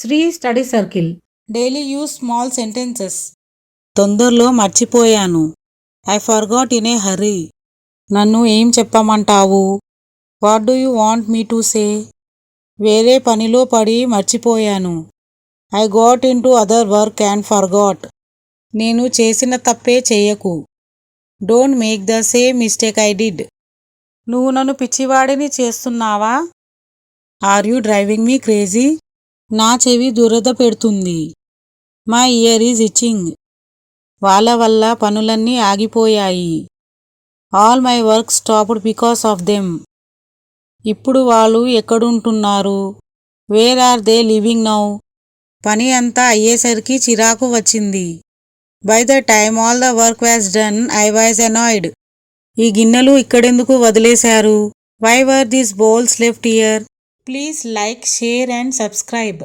Shri study circle. Daily use small sentences. తొందరలో మర్చిపోయాను. I forgot in a hurry. నన్ను ఏం చెప్పమంటావు? What do you want me to say? వేరే పనిలో పడి మర్చిపోయాను. I got into other work and forgot. నేను చేసిన తప్పే చెయ్యకు. Don't make the same mistake I did. నువ్వు నన్ను పిచ్చివాడిని చేస్తున్నావా? Are you driving me crazy? నా చెవి దురద పెడుతుంది. My ear is itching. వాళ్ళ వల్ల పనులన్నీ ఆగిపోయాయి. All my work stopped because of them. ఇప్పుడు వాళ్ళు ఎక్కడుంటున్నారు? Where are they living now? పని అంతా అయ్యేసరికి చిరాకు వచ్చింది. By the time all the work was done I was annoyed. ఈ గిన్నెలు ఇక్కడెందుకు వదిలేశారు? Why were these bowls left here? Please like, share and subscribe.